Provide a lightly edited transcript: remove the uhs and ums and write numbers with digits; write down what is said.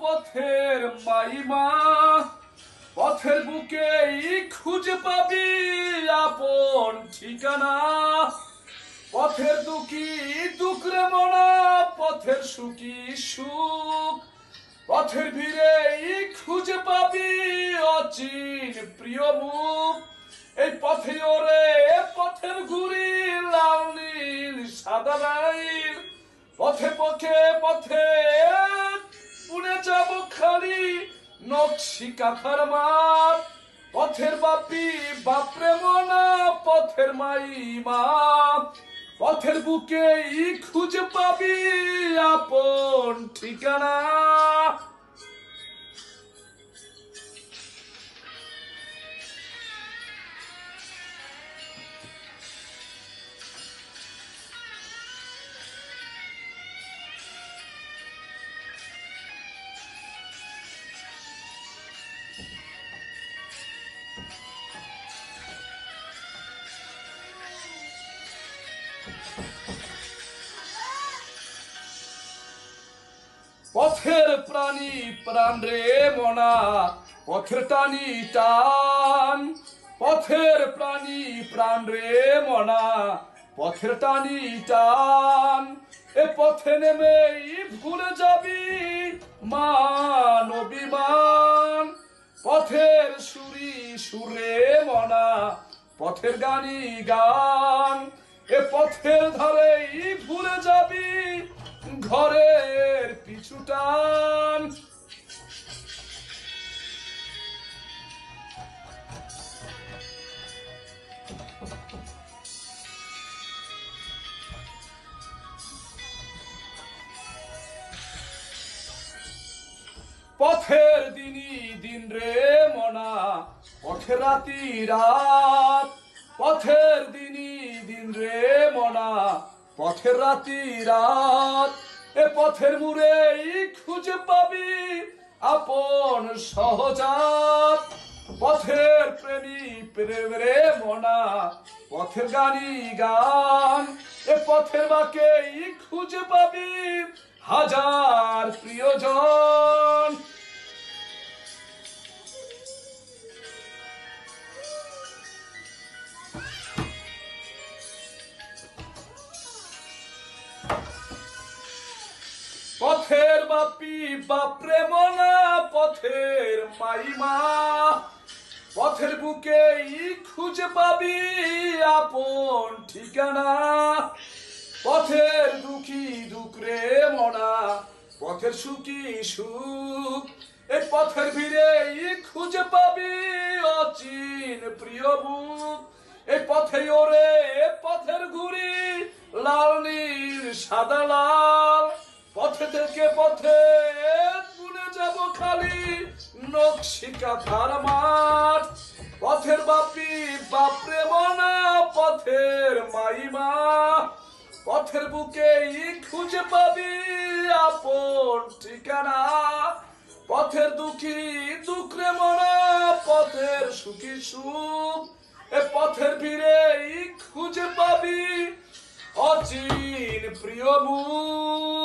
পথের মাইমা, পথের বুকেই খুঁজে পাবি আপন ঠিকানা। পথের দুঃখী দুঃখরে মনা, পথের সুখী সুখ, পথের ভিড়েই খুঁজে পাবি অচিন প্রিয় মুখ। এই পথে ওরে পথের ঘুরি লাল নীল সাদা লাইল, পথে পথে পথে পুনে যাব খালি নকশি কাঁথার মাঠ। পথের বাপি বাপরে মনা, পথের মাইমা, পথের বুকেই খুঁজে পাবি আপন ঠিকানা। পথের প্রাণী প্রাণ রে মনা, পথের টানি টান। পথের প্রাণী প্রাণ রে মনা, পথের টানি টান। এ পথে নেমেই ভুলে যাবি মান অভিমান। পথের সুরি সুরে মনা, পথের গানি গান। এ পথের ধারেই ভুলে যাবি ঘরের পিছুটান। পথের দিনই দিন রে মনা, পথের রাতি রাত। পথের দিনই দিন রে মনা, পথের রাতি রাত। এ পথের মুড়েই খুঁজে পাবি আপন সহজাত। পথের প্রেমী প্রেম রে মনা, পথের গানি গান। এ পথের বাকেই খুঁজে পাবি হাজার প্রিয়জন। পথের বাপি বাপরে মনা, পথের মাইমা, পথের বুকেই খুঁজে পাবি আপন ঠিকানা। পথের দুঃখী দুঃখ রে মনা, পথের সুখী সুখ। এই পথের ভিড়েই খুঁজে পাবি অচিন প্রিয় মুখ। এই পথে ওরে পথের ঘুরি লাল নীল সাদা লাল। পথে থেকে পথে পুনে যাব খালি নকশি কাঁথার মাঠ। পথের বাপি বাপরে মনা, পথের মাইমা, পথের বুকেই খুঁজে পাবি আপন ঠিকানা। পথের দুঃখী দুঃখ রে মনা, পথের সুখী সুখ। এ পথের ভিড়েই খুঁজে পাবি অচিন প্রিয় মুখ।